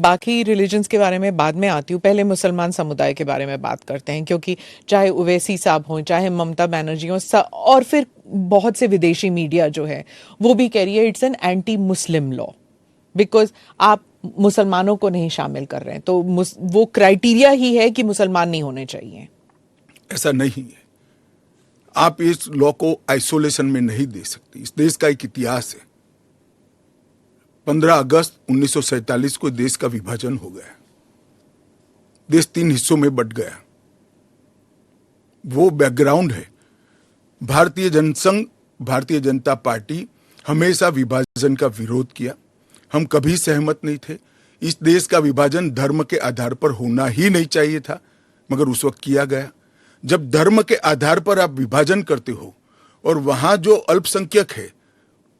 बाकी रिलीजन्स के बारे में बाद में आती हूँ, पहले मुसलमान समुदाय के बारे में बात करते हैं, क्योंकि चाहे ओवैसी साहब हों, चाहे ममता बनर्जी हों, और फिर बहुत से विदेशी मीडिया जो है वो भी कह रही है it's an anti Muslim law, because आप मुसलमानों को नहीं शामिल कर रहे हैं, तो वो क्राइटेरिया ही है कि मुसलमान नहीं होने चाहिए। ऐसा नहीं है, आप इस लॉ को आइसोलेशन में नहीं दे सकते। इस देश का एक इतिहास है। 15 अगस्त 1947 को देश का विभाजन हो गया, देश 3 हिस्सों में बंट गया। वो बैकग्राउंड है। भारतीय जनसंघ, भारतीय जनता पार्टी हमेशा विभाजन का विरोध किया। हम कभी सहमत नहीं थे। इस देश का विभाजन धर्म के आधार पर होना ही नहीं चाहिए था, मगर उस वक्त किया गया। जब धर्म के आधार पर आप विभाजन करते हो और वहां जो अल्पसंख्यक है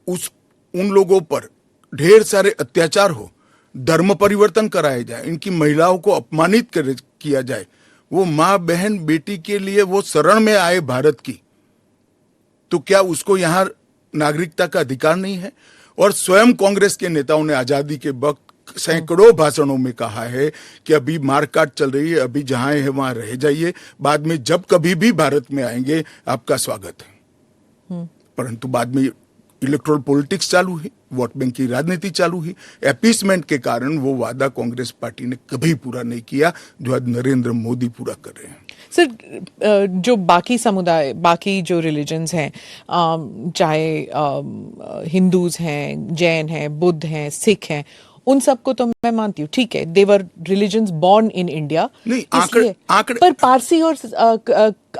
उन लोगों पर ढेर सारे अत्याचार हो, धर्म परिवर्तन कराए जाए, इनकी महिलाओं को अपमानित किया जाए, वो माँ बहन बेटी के लिए वो शरण में आए भारत की, तो क्या उसको यहां नागरिकता का अधिकार नहीं है? और स्वयं कांग्रेस के नेताओं ने आजादी के वक्त सैकड़ों भाषणों में कहा है कि अभी मारकाट चल रही है, अभी जहां है वहां रह जाइए, बाद में जब कभी भी भारत में आएंगे आपका स्वागत है। परंतु बाद में इलेक्टोरल पॉलिटिक्स चालू हुई, वोट बैंक की राजनीति चालू हुई। एपीसमेंट के कारण वो वादा कांग्रेस पार्टी ने कभी पूरा नहीं किया, जो आज नरेंद्र मोदी पूरा कर रहे हैं। सर, जो बाकी समुदाय, बाकी जो रिलीजन्स हैं, चाहे हिंदूज हैं, जैन हैं, बुद्ध हैं, सिख हैं, उन सबको तो मैं मानती हूँ, ठीक है, देवर रिलीजन्स बॉर्न इन इंडिया। नहीं, आंकड़े पर पारसी और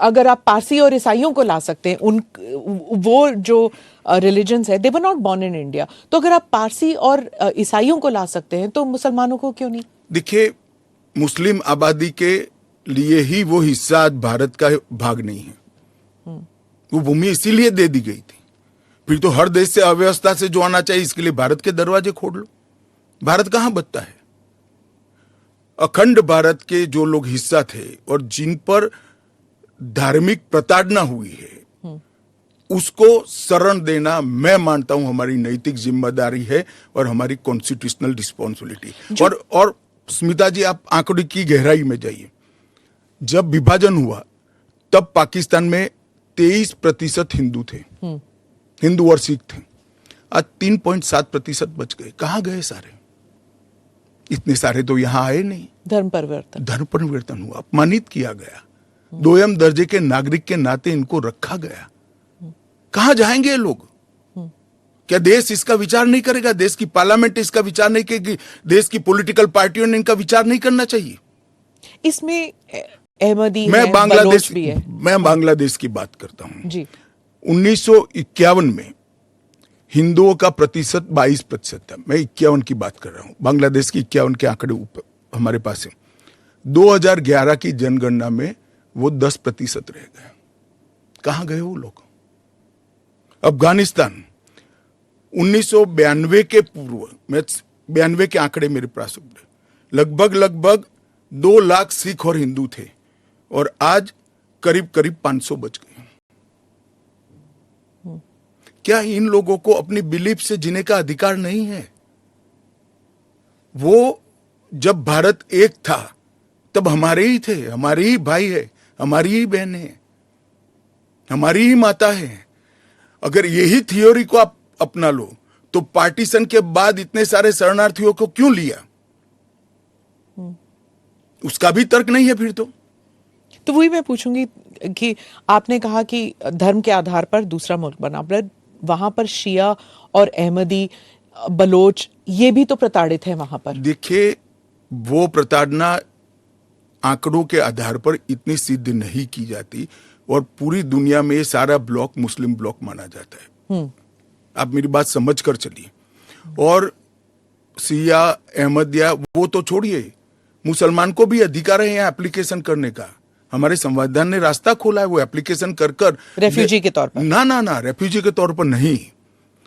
अगर आप पारसी और ईसाइयों को ला सकते हैं, वो जो रिलीजन्स है, they were not born in India, तो अगर आप पारसी और ईसाइयों को ला सकते हैं तो मुसलमानों को क्यों नहीं? देखिए, मुस्लिम आबादी के लिए ही वो हिस्सा आज भारत का भाग नहीं है। वो भूमि इसीलिए दे दी गई थी। फिर तो हर देश से अव्यवस्था से जो आना चाहिए, इसके लिए भारत के दरवाजे खोल लो। भारत कहां बचता है? अखंड भारत के जो लोग हिस्सा थे और जिन पर धार्मिक प्रताड़ना हुई है, उसको शरण देना मैं मानता हूं हमारी नैतिक जिम्मेदारी है और हमारी कॉन्स्टिट्यूशनल रिस्पॉन्सिबिलिटी। और स्मिता जी, आप आंकड़े की गहराई में जाइए। जब विभाजन हुआ तब पाकिस्तान में 23% हिंदू थे, हिंदू और सिख थे। आज 3.7% बच गए। कहां गए सारे? इतने सारे तो यहां आए नहीं। धर्म परिवर्तन हुआ, अपमानित किया गया, दोयम दर्जे के नागरिक के नाते इनको रखा गया। कहां जाएंगे ये लोग? क्या देश इसका विचार नहीं करेगा? देश की पार्लियामेंट इसका विचार नहीं करेगी? देश की पॉलिटिकल पार्टियों ने इनका विचार नहीं करना चाहिए? इसमें अहमदी मैं है, बांग्लादेश की बात करता हूं जी। 1951 में हिंदुओं का प्रतिशत 22% था। मैं 51 की बात कर रहा हूं, बांग्लादेश की 51 के आंकड़े ऊपर हमारे पास है। 2011 की जनगणना में वो 10% रह गए। कहां गए वो लोग? अफगानिस्तान 1992 के पूर्व, मैं 92 के आंकड़े मेरे पास लगभग 2 लाख सिख और हिंदू थे और आज करीब 500 बच गए। क्या इन लोगों को अपनी बिलीफ से जीने का अधिकार नहीं है? वो जब भारत एक था तब हमारे ही थे, हमारे ही भाई है, हमारी ही बहन है, हमारी ही माता है। अगर यही थ्योरी को आप अपना लो तो पार्टीशन के बाद इतने सारे शरणार्थियों को क्यों लिया? उसका भी तर्क नहीं है फिर तो वही मैं पूछूंगी कि आपने कहा कि धर्म के आधार पर दूसरा मुल्क बना, वहां पर शिया और अहमदी, बलोच, ये भी तो प्रताड़ित है वहां पर। देखिए, वो प्रताड़ना आंकड़ों के आधार पर इतनी सिद्ध नहीं की जाती और पूरी दुनिया में ये सारा ब्लॉक मुस्लिम ब्लॉक माना जाता है। आप मेरी बात समझ कर चलिए। और शिया, अहमदिया वो तो छोड़िए, मुसलमान को भी अधिकार है यहाँ एप्लीकेशन करने का। हमारे संविधान ने रास्ता खोला है, वो एप्लीकेशन कर रेफ्यूजी के तौर पर ना रेफ्यूजी के तौर पर नहीं,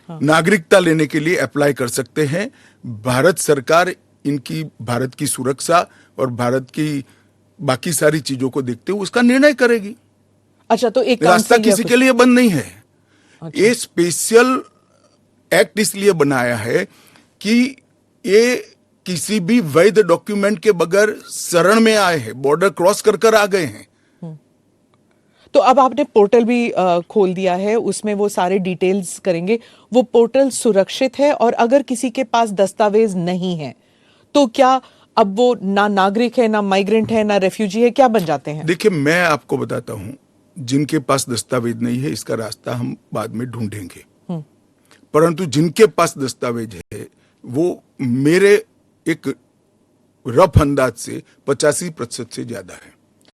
नागरिकता लेने के लिए अप्लाई कर सकते हैं। भारत सरकार इनकी भारत की सुरक्षा और भारत की बाकी सारी चीजों को देखते हुए उसका निर्णय करेगी। अच्छा, तो एक रास्ता किसी के लिए बंद नहीं है। अच्छा। ये स्पेशल एक्ट इसलिए बनाया है कि ये किसी भी वैध डॉक्यूमेंट के बगैर शरण में आए हैं, बॉर्डर क्रॉस कर कर आ गए हैं। तो अब आपने पोर्टल भी खोल दिया है, उसमें वो सारे डिटेल्स करेंगे। वो पोर्टल सुरक्षित है, और अगर किसी के पास दस्तावेज नहीं है तो क्या अब वो ना नागरिक है, ना माइग्रेंट है, ना रेफ्यूजी है, क्या बन जाते हैं? देखिए, मैं आपको बताता हूं, जिनके पास दस्तावेज नहीं है इसका रास्ता हम बाद में ढूंढेंगे, परंतु जिनके पास दस्तावेज है वो मेरे एक रफ अंदाज से 85% से ज्यादा है।